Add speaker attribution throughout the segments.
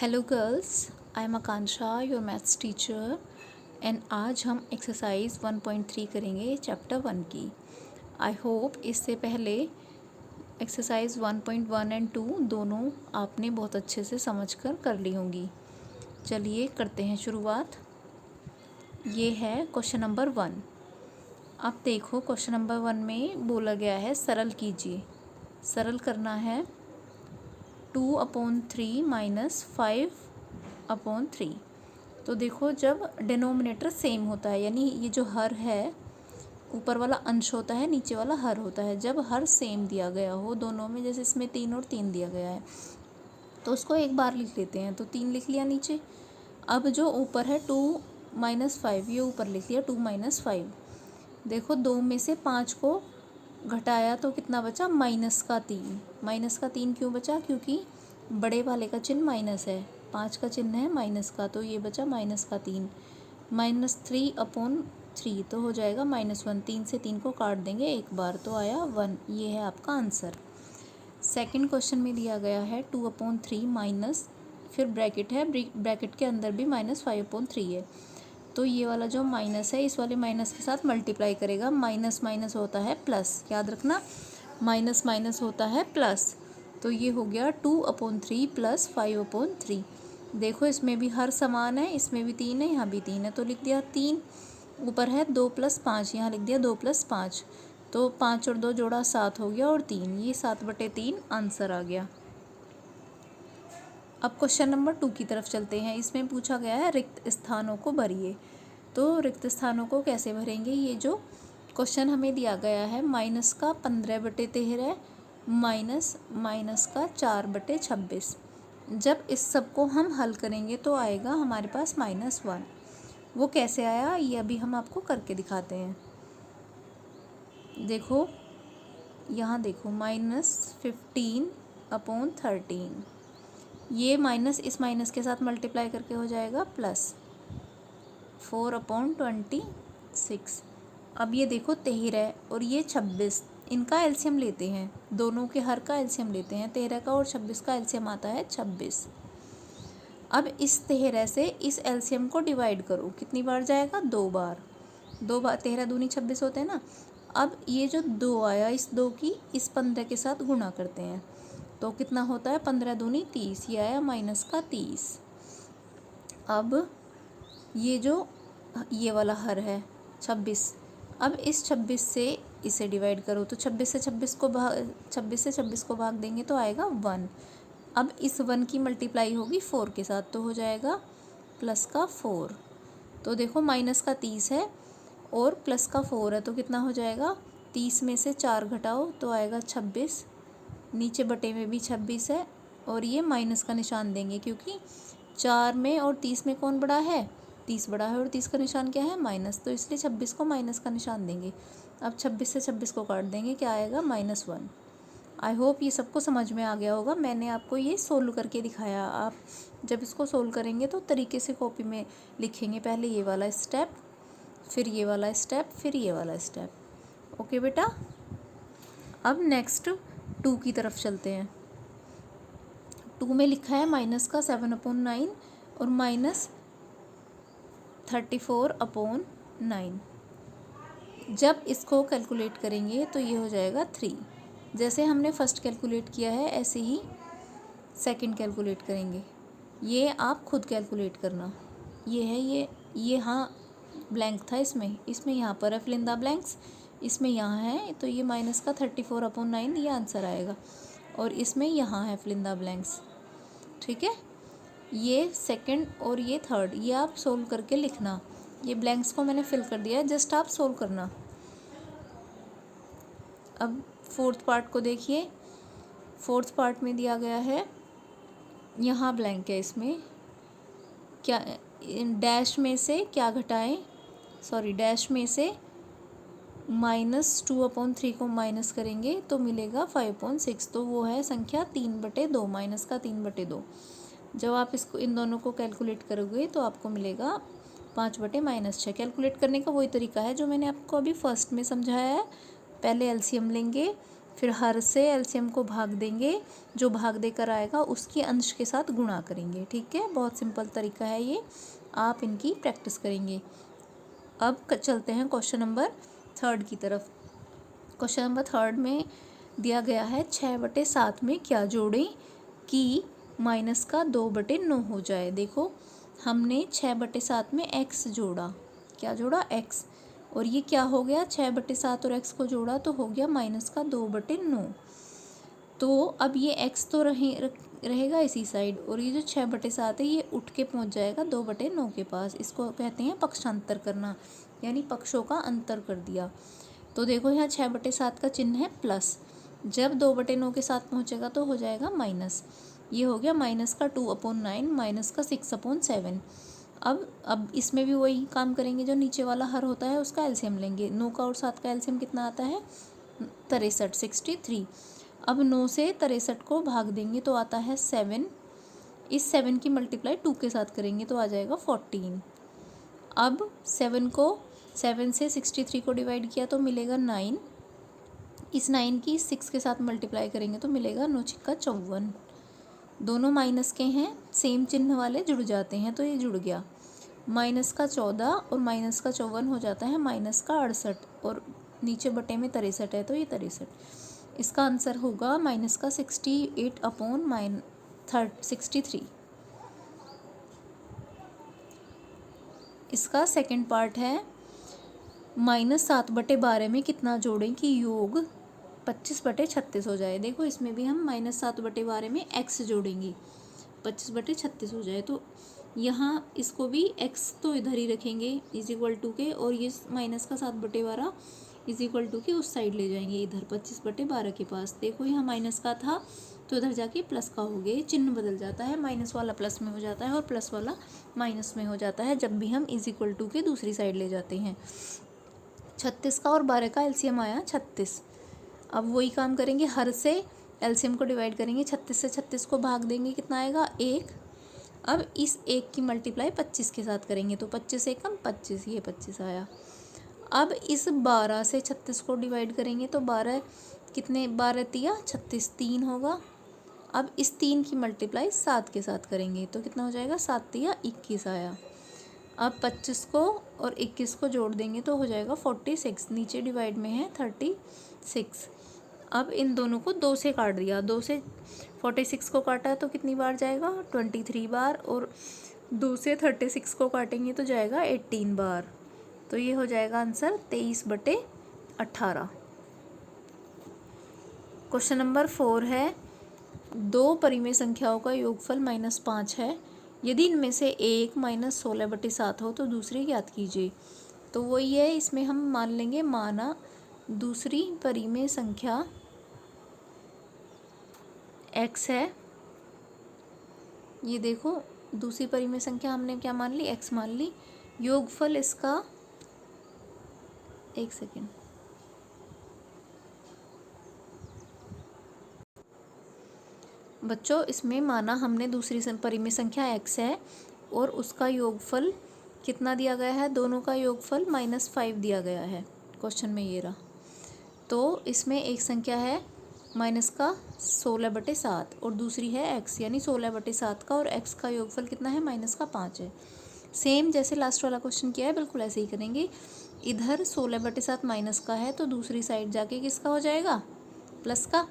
Speaker 1: Hello girls, I am Akanksha, your maths teacher. And आज हम exercise 1.3 करेंगे chapter 1 की। आई होप इससे पहले एक्सरसाइज 1.1 एंड 2 दोनों आपने बहुत अच्छे से समझकर कर ली होंगी। चलिए करते हैं शुरुआत। ये है क्वेश्चन नंबर 1। अब देखो क्वेश्चन नंबर 1 में बोला गया है सरल कीजिए। सरल करना है 2/3 माइनस 5/3। तो देखो जब डिनोमिनेटर सेम होता है, यानी ये जो हर है ऊपर वाला अंश होता है, नीचे वाला हर होता है। जब हर सेम दिया गया हो दोनों में, जैसे इसमें 3 और 3 दिया गया है तो उसको एक बार लिख लेते हैं। तो 3 लिख लिया नीचे। अब जो ऊपर है 2 माइनस 5, ये ऊपर लिख लिया 2 माइनस 5। देखो 2 में से 5 को घटाया तो कितना बचा? माइनस का 3। माइनस का 3 क्यों बचा? क्योंकि बड़े वाले का चिन्ह माइनस है, 5 का चिन्ह है माइनस का, तो ये बचा माइनस का 3। -3/3 तो हो जाएगा -1। 3 से 3 को काट देंगे एक बार तो आया 1। ये है आपका आंसर। सेकंड क्वेश्चन में दिया गया है 2/3 माइनस, फिर ब्रैकेट है, ब्रैकेट के अंदर भी -5/3 है। तो ये वाला जो माइनस है इस वाले माइनस के साथ मल्टीप्लाई करेगा। माइनस माइनस होता है प्लस, याद रखना, माइनस माइनस होता है प्लस। तो ये हो गया 2/3 प्लस 5/3। देखो इसमें भी हर समान है, इसमें भी 3 है, यहाँ भी 3 है, तो लिख दिया 3। ऊपर है 2 + 5, यहाँ लिख दिया 2 + 5। तो 5 और 2 जोड़ा 7 हो गया, और 3, ये 7/3 आंसर आ गया। अब क्वेश्चन नंबर 2 की तरफ चलते हैं। इसमें पूछा गया है रिक्त स्थानों को भरिए। तो रिक्त स्थानों को कैसे भरेंगे? ये जो क्वेश्चन हमें दिया गया है माइनस का 15/13 माइनस माइनस का 4/26। जब इस सब को हम हल करेंगे तो आएगा हमारे पास -1। वो कैसे आया ये अभी हम आपको करके दिखाते हैं। देखो यहाँ देखो -15/13, ये माइनस इस माइनस के साथ मल्टीप्लाई करके हो जाएगा प्लस 4/26। अब ये देखो 13 और ये 26, इनका एलसीएम लेते हैं, दोनों के हर का एलसीएम लेते हैं। 13 का और 26 का एलसीएम आता है 26। अब इस 13 से इस एलसीएम को डिवाइड करो, कितनी बार जाएगा? 2 बार। 2 बार 13 दूनी 26 होते हैं ना। अब ये जो 2 आया, इस 2 की इस 15 के साथ गुणा करते हैं तो कितना होता है? 15 दूनी 30, ये आया -30। अब ये जो ये वाला हर है 26, अब इस 26 से इसे डिवाइड करो तो 26 से 26 को भाग देंगे तो आएगा 1। अब इस 1 की मल्टीप्लाई होगी 4 के साथ तो हो जाएगा प्लस का 4। तो देखो माइनस का 30 है और प्लस का 4 है, तो कितना हो जाएगा? 30 में से 4 घटाओ तो आएगा 26। नीचे बटे में भी 26 है, और ये माइनस का निशान देंगे क्योंकि 4 में और 30 में कौन बड़ा है? 30 बड़ा है, और 30 का निशान क्या है? माइनस, तो इसलिए 26 को माइनस का निशान देंगे। अब 26 से 26 को काट देंगे, क्या आएगा? -1। आई होप ये सबको समझ में आ गया होगा। मैंने आपको ये सोल्व करके दिखाया। आप जब इसको सोल्व करेंगे तो तरीके से कॉपी में लिखेंगे, पहले ये वाला स्टेप, फिर ये वाला स्टेप, फिर ये वाला स्टेप। ओके बेटा। अब नेक्स्ट 2 की तरफ चलते हैं। 2 में लिखा है माइनस का 7/9 और -34/9। जब इसको कैलकुलेट करेंगे तो ये हो जाएगा 3। जैसे हमने फर्स्ट कैलकुलेट किया है ऐसे ही सेकंड कैलकुलेट करेंगे। ये आप खुद कैलकुलेट करना। ये है ये हाँ ब्लैंक था, इसमें यहाँ पर है फिल इन द ब्लैंक्स, इसमें यहाँ है, तो ये माइनस का 34/9 ये आंसर आएगा, और इसमें यहाँ है फिल इन द ब्लैंक्स। ठीक है, ये सेकंड और ये थर्ड, ये आप सोल्व करके लिखना। ये ब्लैंक्स को मैंने फिल कर दिया है, जस्ट आप सोल्व करना। अब फोर्थ पार्ट को देखिए। फोर्थ पार्ट में दिया गया है, यहाँ ब्लैंक है, इसमें क्या डैश में से क्या घटाएं? सॉरी, डैश में से -2/3 को माइनस करेंगे तो मिलेगा 5/6। तो वो है संख्या 3/2, माइनस का 3/2। जब आप इसको इन दोनों को कैलकुलेट करोगे तो आपको मिलेगा 5/-6। कैलकुलेट करने का वही तरीका है जो मैंने आपको अभी फर्स्ट में समझाया है। पहले एलसीएम लेंगे, फिर हर से एलसीएम को भाग देंगे, जो भाग देकर आएगा उसकी अंश के साथ गुणा करेंगे। ठीक है, बहुत सिंपल तरीका है ये, आप इनकी प्रैक्टिस करेंगे। अब चलते हैं क्वेश्चन नंबर 3 की तरफ। क्वेश्चन नंबर 3 में दिया गया है 6/7 में क्या जोड़ें कि माइनस का 2/9 हो जाए। देखो हमने 6/7 में x जोड़ा, क्या जोड़ा, x, और ये क्या हो गया, 6/7 और x को जोड़ा तो हो गया माइनस का 2/9। तो अब ये x तो रहेगा इसी साइड, और ये जो 6/7 है ये उठ के पहुंच जाएगा 2/9 के पास। इसको कहते हैं पक्षांतर करना, यानी पक्षों का अंतर कर दिया। तो देखो यहाँ 6/7 का चिन्ह है प्लस, जब 2/9 के साथ पहुँचेगा तो हो जाएगा माइनस। ये हो गया माइनस का 2/9 माइनस का 6/7। अब इसमें भी वही काम करेंगे, जो नीचे वाला हर होता है उसका एलसीएम लेंगे। 9 का और 7 का एलसीएम कितना आता है, 63, 63। अब 9 से 63 को भाग देंगे तो आता है 7। इस 7 की मल्टीप्लाई 2 के साथ करेंगे तो आ जाएगा 14। अब 7 से 63 को डिवाइड किया तो मिलेगा 9। इस 9 की 6 के साथ मल्टीप्लाई करेंगे तो मिलेगा 9 छिक्का 54। दोनों माइनस के हैं, सेम चिन्ह वाले जुड़ जाते हैं, तो ये जुड़ गया। माइनस का 14 और माइनस का 54 हो जाता है माइनस का 68, और नीचे बटे में 63 है तो ये 63। इसका आंसर होगा माइनस का 68/63। इसका सेकंड पार्ट है -7/12 में कितना जोड़ें कि योग 25/36 हो जाए। देखो इसमें भी हम -7/12 में x जोड़ेंगे, 25/36 हो जाए। तो यहाँ इसको भी x तो इधर ही रखेंगे = के, और ये माइनस का 7/12 = के उस साइड ले जाएंगे इधर 25/12 के पास। देखो यहाँ माइनस का था तो इधर जाके प्लस का हो गया, चिन्ह बदल जाता है, माइनस वाला प्लस में हो जाता है और प्लस वाला माइनस में हो जाता है जब भी हम = के दूसरी साइड ले जाते हैं। 36 का और 12 का एलसीएम आया 36। अब वही काम करेंगे, हर से एलसीएम को डिवाइड करेंगे, 36 से 36 को भाग देंगे, कितना आएगा 1। अब इस 1 की मल्टीप्लाई 25 के साथ करेंगे तो 25 एकम 25, ये 25 आया। अब इस 12 से 36 को डिवाइड करेंगे तो 12 कितने, 12 तिया 36, 3 होगा। अब इस 3 की मल्टीप्लाई 7 के साथ करेंगे तो कितना हो जाएगा, 7 तिया 21 आया। अब 25 को और 21 को जोड़ देंगे तो हो जाएगा 46, नीचे डिवाइड में है 36। अब इन दोनों को 2 से काट दिया, 2 से 46 को काटा तो कितनी बार जाएगा, 23 बार, और 2 से 36 को काटेंगे तो जाएगा 18 बार। तो ये हो जाएगा आंसर 23/18। क्वेश्चन नंबर 4 है 2 परिमेय संख्याओं का योगफल -5 है, यदि इनमें से एक -16/7 हो तो दूसरी ज्ञात कीजिए। तो वही है, इसमें हम मान लेंगे, माना दूसरी परिमेय संख्या x है। ये देखो दूसरी परिमेय संख्या हमने क्या मान ली, x मान ली। योगफल इसका, एक सेकेंड, बच्चों इसमें माना हमने दूसरी परिमेय संख्या x है और उसका योगफल कितना दिया गया है, दोनों का योगफल -5 दिया गया है क्वेश्चन में, ये रहा। तो इसमें एक संख्या है -16/7 और दूसरी है x, यानी 16/7 का और x का योगफल कितना है, -5 है। सेम जैसे लास्ट वाला क्वेश्चन किया है बिल्कुल ऐसे ही करेंगे। इधर 16/7 माइनस का है तो दूसरी साइड जाके किसका हो जाएगा, प्लस का।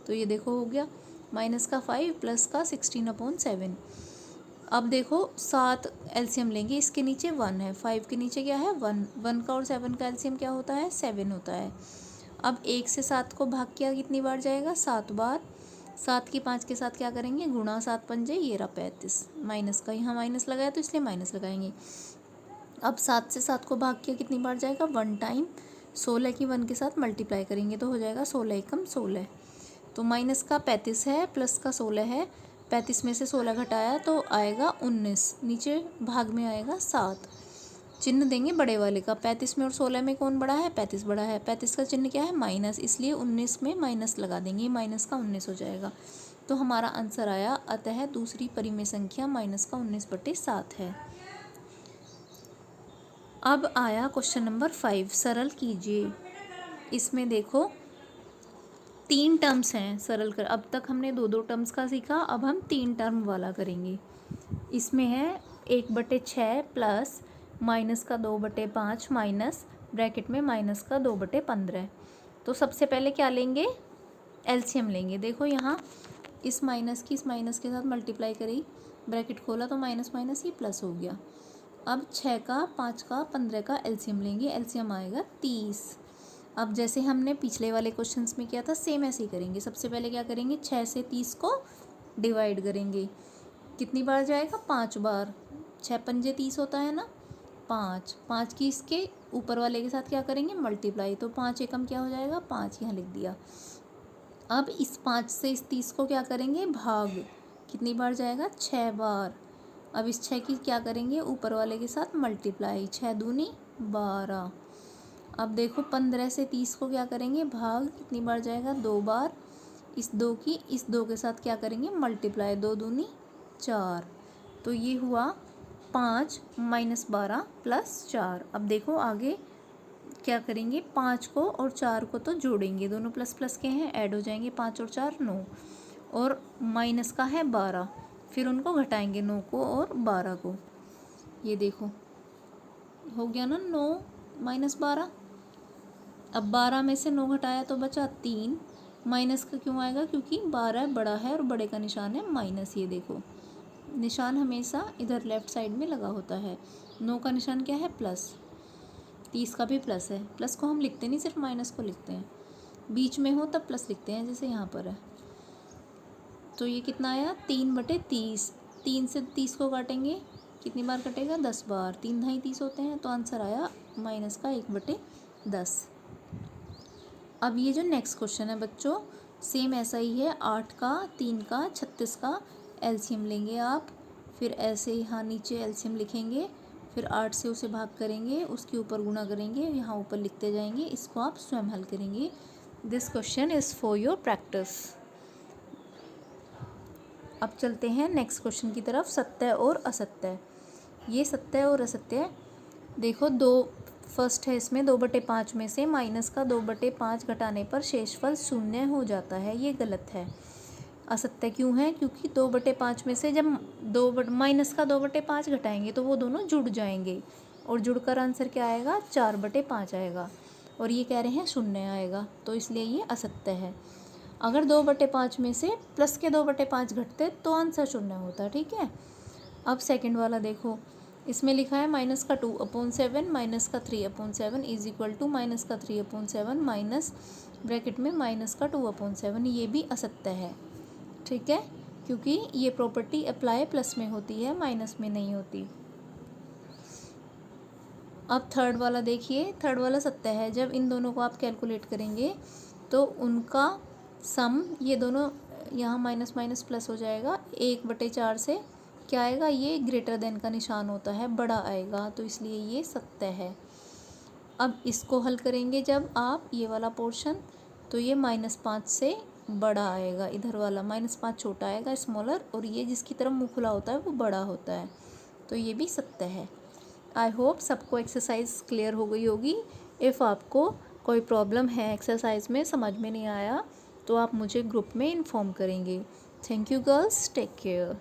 Speaker 1: तो ये देखो हो गया -5 प्लस का 16/7। अब देखो 7 एलसीएम लेंगे, इसके नीचे 1 है, 5 के नीचे क्या है 1, 1 का और 7 का एलसीएम क्या होता है, 7 होता है। अब 1 से 7 को भाग किया कितनी बार जाएगा, 7 बार। 7 की 5 के साथ क्या करेंगे, गुणा, 7 पंजे, ये रहा 35। माइनस का यहाँ माइनस लगाया तो इसलिए माइनस लगाएंगे। अब 7 से 7 को भाग किया कितनी बार जाएगा, 1 टाइम। 16 की 1 के साथ मल्टीप्लाई करेंगे तो हो जाएगा 16 एकम 16। तो माइनस का 35 है, प्लस का 16 है, 35 में से 16 घटाया तो आएगा 19, नीचे भाग में आएगा 7। चिन्ह देंगे बड़े वाले का, 35 में और 16 में कौन बड़ा है, 35 बड़ा है। 35 का चिन्ह क्या है, माइनस, इसलिए 19 में माइनस लगा देंगे, माइनस का 19 हो जाएगा। तो हमारा आंसर आया, अतः दूसरी परिमेय संख्या -19/7 है। अब आया क्वेश्चन नंबर 5, सरल कीजिए। इसमें देखो 3 टर्म्स हैं सरल कर, अब तक हमने 2 टर्म्स का सीखा, अब हम 3 टर्म वाला करेंगे। इसमें है 1/6 प्लस माइनस का 2/5 माइनस ब्रैकेट में माइनस का 2/15। तो सबसे पहले क्या लेंगे, एलसीएम लेंगे। देखो यहाँ इस माइनस के साथ मल्टीप्लाई करी, ब्रैकेट खोला तो माइनस माइनस ये प्लस हो गया। अब 6 का 5 का 15 का एलसीएम लेंगे, एलसीएम आएगा 30। अब जैसे हमने पिछले वाले क्वेश्चंस में किया था सेम ऐसे ही करेंगे। सबसे पहले क्या करेंगे, 6 से 30 को डिवाइड करेंगे। कितनी बार जाएगा, 5 बार। 6 पंजे 30 होता है ना, 5 की इसके ऊपर वाले के साथ क्या करेंगे, मल्टीप्लाई। तो 5 एकम क्या हो जाएगा, 5 यहाँ लिख दिया। अब इस 5 से इस 30 को क्या करेंगे, भाग। कितनी बार जाएगा, 6 बार। अब इस 6 की क्या करेंगे, ऊपर वाले के साथ मल्टीप्लाई। 6 दूनी 12। अब देखो 15 से 30 को क्या करेंगे, भाग। कितनी बार जाएगा, 2 बार। इस 2 की इस 2 के साथ क्या करेंगे, मल्टीप्लाई। 2 दूनी 4। तो ये हुआ 5 - 12 + 4। अब देखो आगे क्या करेंगे, 5 को और 4 को तो जोड़ेंगे, दोनों प्लस प्लस के हैं, ऐड हो जाएंगे। 5 और 4 9, और माइनस का है 12, फिर उनको घटाएंगे 9 को और 12 को। ये देखो हो गया ना 9 - 12। अब 12 में से 9 घटाया तो बचा 3। माइनस का क्यों आएगा, क्योंकि 12 बड़ा है और बड़े का निशान है माइनस। ये देखो निशान हमेशा इधर लेफ्ट साइड में लगा होता है। 9 का निशान क्या है, प्लस। 30 का भी प्लस है। प्लस को हम लिखते नहीं, सिर्फ माइनस को लिखते हैं। बीच में हो तब प्लस लिखते हैं, जैसे यहाँ पर है। तो ये कितना आया, 3/30। 3 से 30 को काटेंगे, कितनी बार कटेगा, 10 बार। 3 × 30 होते हैं, तो आंसर आया माइनस का 1/10। अब ये जो नेक्स्ट क्वेश्चन है बच्चों, सेम ऐसा ही है। 8 का 3 का 36 का एलसीएम लेंगे आप। फिर ऐसे यहाँ नीचे एलसीएम लिखेंगे, फिर 8 से उसे भाग करेंगे, उसके ऊपर गुणा करेंगे, यहाँ ऊपर लिखते जाएंगे। इसको आप स्वयं हल करेंगे। This question is for your practice. अब चलते हैं नेक्स्ट क्वेश्चन की तरफ, सत्य और असत्य। ये सत्य और असत्य देखो, फर्स्ट है इसमें 2/5 में से माइनस का 2/5 घटाने पर शेषफल 0 हो जाता है। ये गलत है। असत्य क्यों है, क्योंकि 2/5 में से जब माइनस का 2/5 घटाएंगे तो वो दोनों जुड़ जाएंगे, और जुड़कर आंसर क्या आएगा, 4/5 आएगा। और ये कह रहे हैं 0 आएगा, तो इसलिए ये असत्य है। अगर 2/5 में से प्लस के 2/5 घटते तो आंसर 0 होता। ठीक है। अब सेकंड वाला देखो, इसमें लिखा है माइनस का 2/7 माइनस का 3/7 इज इक्वल टू माइनस का 3/7 माइनस ब्रैकेट में माइनस का 2/7। ये भी असत्य है। ठीक है, क्योंकि ये प्रॉपर्टी अप्लाई प्लस में होती है, माइनस में नहीं होती। अब थर्ड वाला देखिए, थर्ड वाला सत्य है। जब इन दोनों को आप कैलकुलेट करेंगे तो उनका सम, ये दोनों यहाँ माइनस माइनस प्लस हो जाएगा। 1/4 से क्या आएगा, ये ग्रेटर देन का निशान होता है, बड़ा आएगा, तो इसलिए ये सत्य है। अब इसको हल करेंगे जब आप ये वाला पोर्शन, तो ये -5 से बड़ा आएगा। इधर वाला -5 छोटा आएगा, स्मॉलर, और ये जिसकी तरफ मुँह खुला होता है वो बड़ा होता है, तो ये भी सत्य है। आई होप सबको एक्सरसाइज क्लियर हो गई होगी। इफ़ आपको कोई प्रॉब्लम है एक्सरसाइज में, समझ में नहीं आया, तो आप मुझे ग्रुप में इन्फॉर्म करेंगे। Thank you girls, take care.